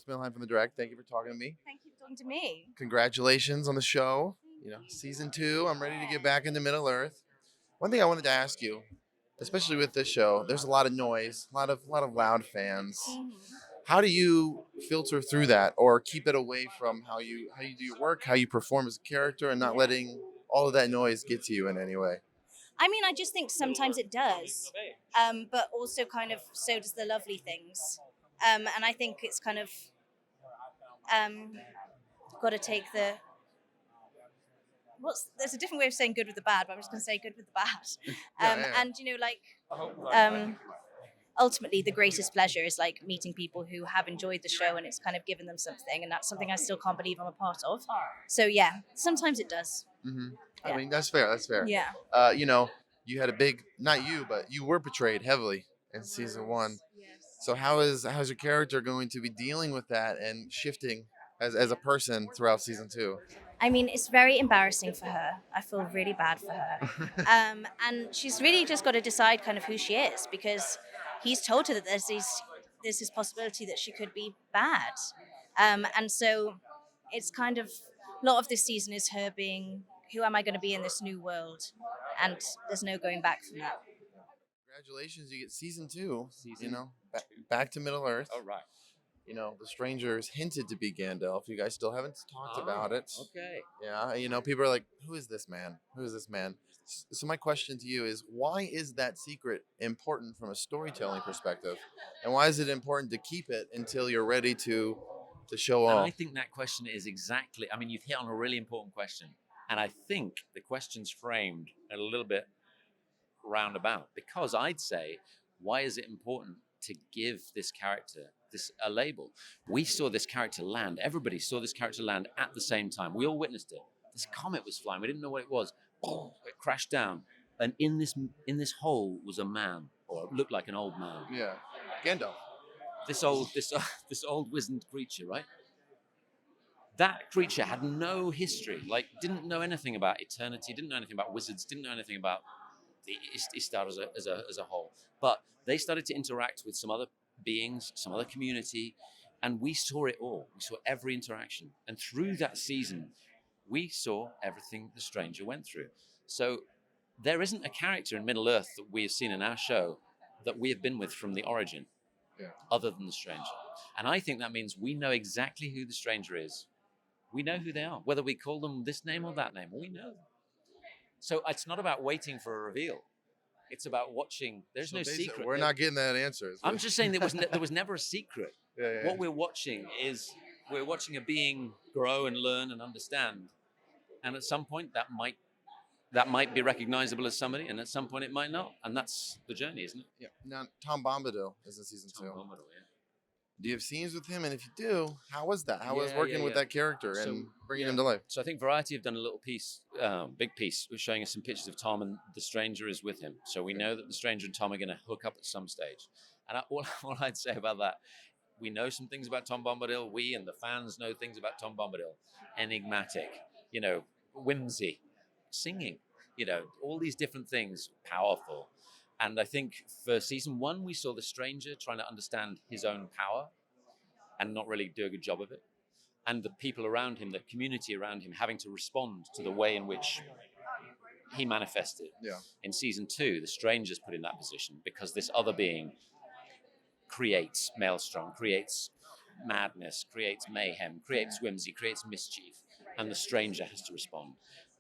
Milheim from the Direct. Thank you for talking to me. Thank you for talking to me. Congratulations on the show. Season 2. I'm ready to get back into Middle Earth. One thing I wanted to ask you, especially with this show, there's a lot of noise, a lot of loud fans. How do you filter through that, or keep it away from how you do your work, how you perform as a character, and not letting all of that noise get to you in any way? I mean, I just think sometimes it does, but also kind of so does the lovely things. And I think it's kind of got to take there's a different way of saying good with the bad, but I'm just going to say good with the bad. And ultimately the greatest pleasure is like meeting people who have enjoyed the show and it's kind of given them something, and that's something I still can't believe I'm a part of. So yeah, sometimes it does. Mm-hmm. Yeah. I mean, that's fair. Yeah. You had a big, not you, but you were portrayed heavily in season 1. So how's your character going to be dealing with that and shifting as a person throughout season 2? I mean, it's very embarrassing for her. I feel really bad for her. And she's really just got to decide kind of who she is, because he's told her that there's this possibility that she could be bad. And so it's kind of, a lot of this season is her being, who am I going to be in this new world? And there's no going back from that. Congratulations, you get season 2. Season Back to Middle Earth. Oh, right. The strangers hinted to be Gandalf. You guys still haven't talked about it. Okay. Yeah, people are like, who is this man? Who is this man? So my question to you is, why is that secret important from a storytelling perspective? And why is it important to keep it until you're ready to show And off? I think that question is exactly, I mean, you've hit on a really important question. And I think the question's framed a little bit roundabout, because I'd say, why is it important to give this character a label? We saw this character land. Everybody saw this character land at the same time. We all witnessed it. This comet was flying. We didn't know what it was. Oh, it crashed down. And in this hole was a man, or it looked like an old man. Yeah, Gandalf. This old wizened creature, right? That creature had no history. Like, didn't know anything about eternity. Didn't know anything about wizards. Didn't know anything about the Istar as a whole. But they started to interact with some other beings, some other community, and we saw it all. We saw every interaction. And through that season, we saw everything the stranger went through. So there isn't a character in Middle-earth that we have seen in our show that we have been with from the origin, other than the stranger. And I think that means we know exactly who the stranger is. We know who they are, whether we call them this name or that name, we know them. So it's not about waiting for a reveal. It's about watching. There's no secret. We're not getting that answer. I'm just saying there was never a secret. Yeah. What we're watching is a being grow and learn and understand. And at some point that might be recognizable as somebody, and at some point it might not. And that's the journey, isn't it? Yeah. Now, Tom Bombadil is in season 2. Tom Bombadil, yeah. Do you have scenes with him? And if you do, how was that? How was working with that character and bringing him to life? So I think Variety have done a little piece, big piece, showing us some pictures of Tom, and the stranger is with him. So we know that the stranger and Tom are going to hook up at some stage. And all I'd say about that, we know some things about Tom Bombadil. We and the fans know things about Tom Bombadil. Enigmatic, whimsy, singing, all these different things, powerful. And I think for season 1, we saw the stranger trying to understand his own power and not really do a good job of it. And the people around him, the community around him, having to respond to the way in which he manifested. Yeah. In season 2, the stranger's put in that position because this other being creates maelstrom, creates madness, creates mayhem, creates whimsy, creates mischief. And the stranger has to respond.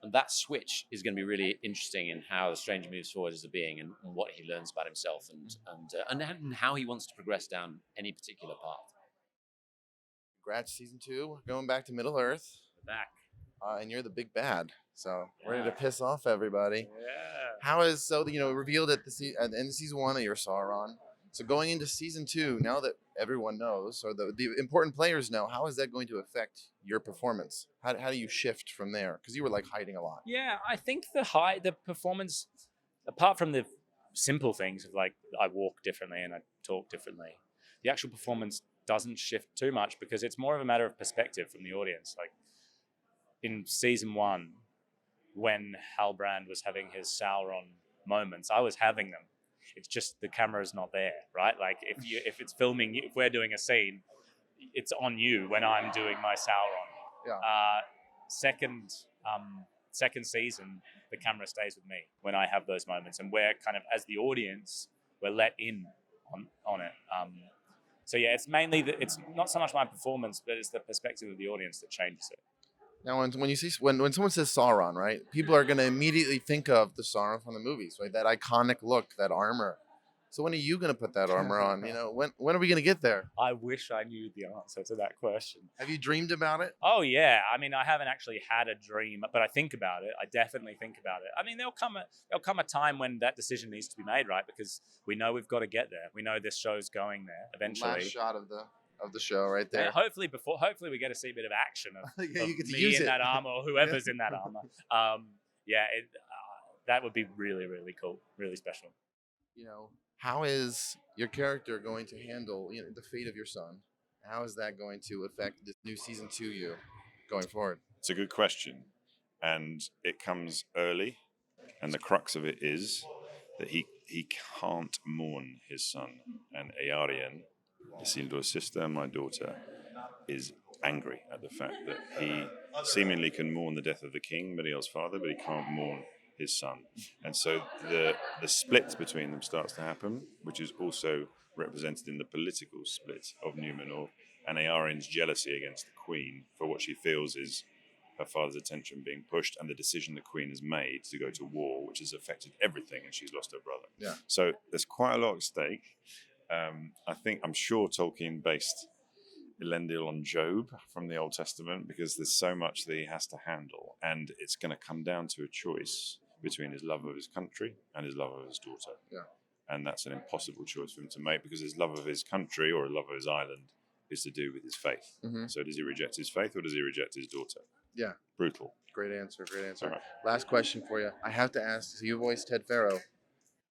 And that switch is going to be really interesting in how the stranger moves forward as a being and what he learns about himself and how he wants to progress down any particular path. Congrats, season 2. Going back to Middle Earth. We're back. And you're the big bad. So ready to piss off everybody. Yeah. How is, revealed at the end of season 1 that you're Sauron. So going into season 2, now that everyone knows, or the important players know, how is that going to affect your performance? How do you shift from there? Because you were like hiding a lot. Yeah, I think the performance, apart from the simple things of like I walk differently and I talk differently, the actual performance doesn't shift too much because it's more of a matter of perspective from the audience. Like in season 1, when Halbrand was having his Sauron moments, I was having them. It's just the camera's not there, right? Like if it's filming, if we're doing a scene, it's on you when I'm doing my Sauron. Yeah. Second season, the camera stays with me when I have those moments, and we're kind of, as the audience, we're let in on it. So yeah, it's mainly it's not so much my performance, but it's the perspective of the audience that changes it. Now, when you see when someone says Sauron, right, people are going to immediately think of the Sauron from the movies, right? That iconic look, that armor. So when are you going to put that armor on? You know, when are we going to get there? I wish I knew the answer to that question. Have you dreamed about it? Oh yeah, I mean, I haven't actually had a dream, but I think about it. I definitely think about it. I mean, there'll come a time when that decision needs to be made, right? Because we know we've got to get there. We know this show's going there eventually. Last shot of the show right there. Yeah, hopefully we get to see a bit of action of, Yeah, of you get to me use in it. that armor or whoever's in that armor. That would be really, really cool, really special. You know, how is your character going to handle, you know, the fate of your son? How is that going to affect this new season 2 you going forward? It's a good question, and it comes early, and the crux of it is that he can't mourn his son, and Earien, Isildur's sister, my daughter, is angry at the fact that he seemingly can mourn the death of the king, Miriel's father, but he can't mourn his son. And so the split between them starts to happen, which is also represented in the political split of Numenor and Earien's jealousy against the queen for what she feels is her father's attention being pushed and the decision the queen has made to go to war, which has affected everything, and she's lost her brother. Yeah. So there's quite a lot at stake. I'm sure Tolkien based Elendil on Job from the Old Testament because there's so much that he has to handle, and it's going to come down to a choice between his love of his country and his love of his daughter. Yeah. And that's an impossible choice for him to make because his love of his country or his love of his island is to do with his faith. Mm-hmm. So does he reject his faith or does he reject his daughter? Yeah. Brutal. Great answer. All right. Last question for you. I have to ask, so you voiced Ted Faro.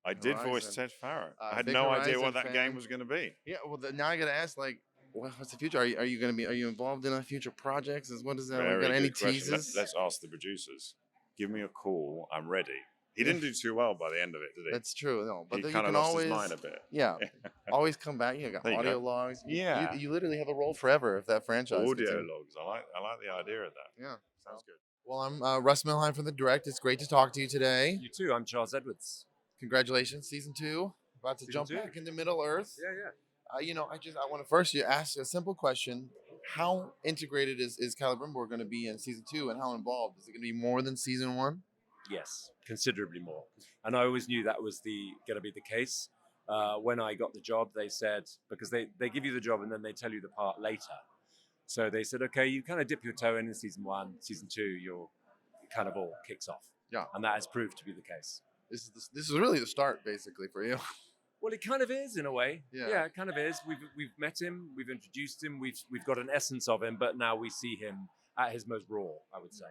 I did Horizon. voice Ted Faro. I had big no idea Horizon what that fan. game was going to be. Yeah, well, now I got to ask, like, what's the future? Are you involved in a future projects? What is that? Very Got any good question. teases? Let's ask the producers. Give me a call. I'm ready. He didn't do too well by the end of it, did he? That's true. No, but he then you kind of can lost always, his mind a bit. yeah, always come back. You got There you audio go. logs. Yeah. You literally have a role forever if that franchise. Audio continues. logs. I like the idea of that. Yeah. Sounds good. Well, I'm Russ Milheim from The Direct. It's great to talk to you today. You too. I'm Charles Edwards. Congratulations, season 2. About to Season jump 2. back into Middle Earth. Yeah. I want to first ask a simple question. How integrated is Celebrimbor going to be in season 2, and how involved? Is it going to be more than season 1? Yes, considerably more. And I always knew that was going to be the case. When I got the job, they said, because they give you the job and then they tell you the part later. So they said, okay, you kind of dip your toe in season 1, season 2, it kind of all kicks off. Yeah. And that has proved to be the case. This is really the start, basically, for you. Well, it kind of is in a way. Yeah. It kind of is. We've met him, we've introduced him, we've got an essence of him, but now we see him at his most raw, I would say.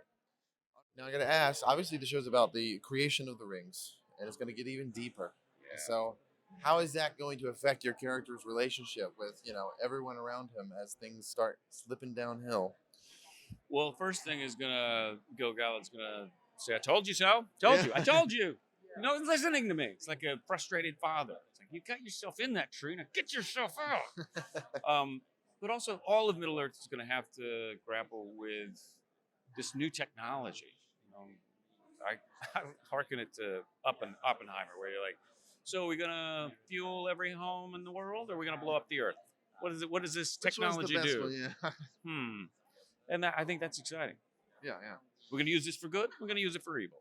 Now I got to ask. Obviously, the show's about the creation of the rings, and it's going to get even deeper. Yeah. So, how is that going to affect your character's relationship with everyone around him as things start slipping downhill? Well, first thing is Gil-Galad's gonna say, "I told you so. Told you. I told you." No one's listening to me. It's like a frustrated father. It's like, you got yourself in that tree. Now get yourself out. But also, all of Middle Earth is going to have to grapple with this new technology. I hearken it to Oppenheimer, where you're like, so are we going to fuel every home in the world, or are we going to blow up the Earth? What does this Which one's the technology best do? one? Yeah. And I think that's exciting. Yeah. We're going to use this for good. We're going to use it for evil.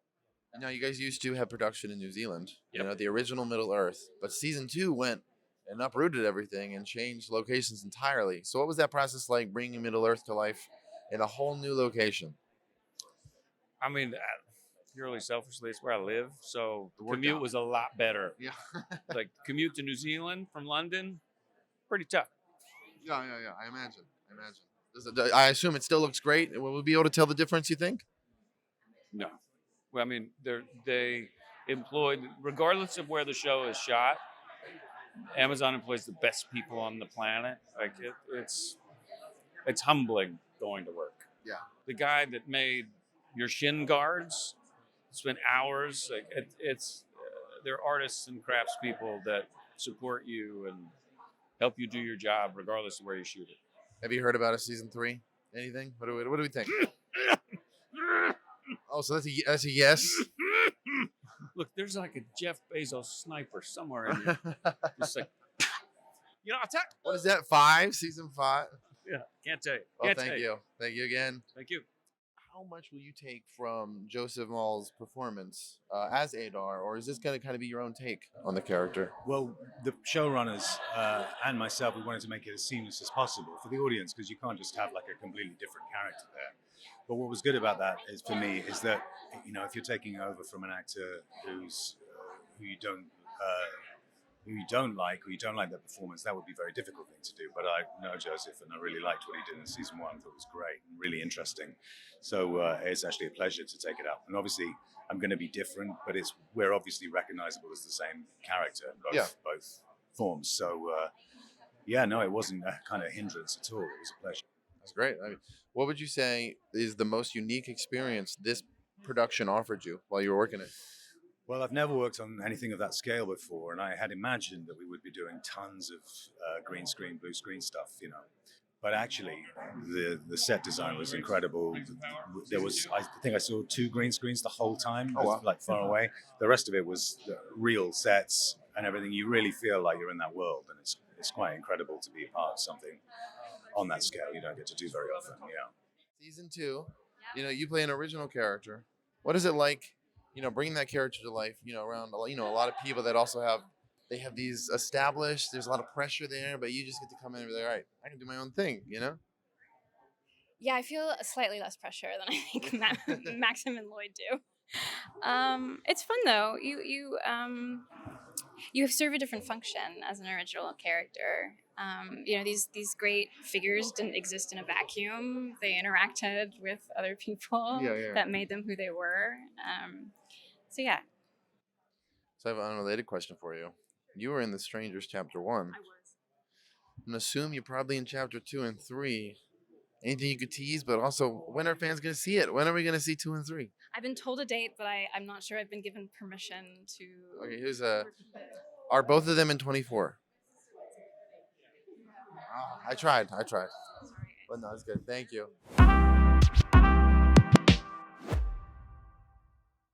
Now, you guys used to have production in New Zealand, Yep. The original Middle Earth, but season 2 went and uprooted everything and changed locations entirely. So what was that process like, bringing Middle Earth to life in a whole new location? I mean, purely selfishly, it's where I live. So the worked commute out. was a lot better. Yeah. Like commute to New Zealand from London, pretty tough. Yeah. I imagine. I assume it still looks great. Will we be able to tell the difference, you think? No. Well, I mean, they employed, regardless of where the show is shot, Amazon employs the best people on the planet. Like it's humbling going to work. Yeah. The guy that made your shin guards spent hours. Like they're artists and craftspeople that support you and help you do your job regardless of where you shoot it. Have you heard about a season 3? Anything? What do we think? Oh, so that's a yes. Look, there's like a Jeff Bezos sniper somewhere in here. Just like, I'll tell. What is that? 5? Season 5? Yeah, can't tell you. Well, Can't thank tell you. Thank you again. Thank you. How much will you take from Joseph Maul's performance as Adar, or is this going to kind of be your own take on the character? Well, the showrunners and myself, we wanted to make it as seamless as possible for the audience, because you can't just have like a completely different character there. But what was good about that is, for me, is that, if you're taking over from an actor who you don't like, or you don't like their performance, that would be a very difficult thing to do. But I know Joseph, and I really liked what he did in season 1. I thought it was great and really interesting. So it's actually a pleasure to take it up. And obviously, I'm going to be different, but we're obviously recognizable as the same character in both forms. So it wasn't a kind of hindrance at all. It was a pleasure. That's great. I mean, what would you say is the most unique experience this production offered you while you were working it? Well, I've never worked on anything of that scale before, and I had imagined that we would be doing tons of green screen, blue screen stuff, But actually, the set design was incredible. There was, I think I saw 2 green screens the whole time, like far away. The rest of it was real sets and everything. You really feel like you're in that world, and it's quite incredible to be a part of something on that scale. You don't get to do very often, Season 2, you play an original character. What is it like, bringing that character to life, around, a lot of people that also have these established, there's a lot of pressure there, but you just get to come in and be like, all right, I can do my own thing, Yeah, I feel slightly less pressure than I think Maxim and Lloyd do. It's fun though. You serve a different function as an original character. These great figures didn't exist in a vacuum. They interacted with other people that made them who they were. So I have an unrelated question for you. You were in The Strangers Chapter 1. I was. I'm going to assume you're probably in Chapter 2 and 3. Anything you could tease, but also, when are fans going to see it? When are we going to see 2 and 3? I've been told a date, but I'm not sure I've been given permission to... Okay, here's are both of them in 24? I tried. But no, it's good. Thank you.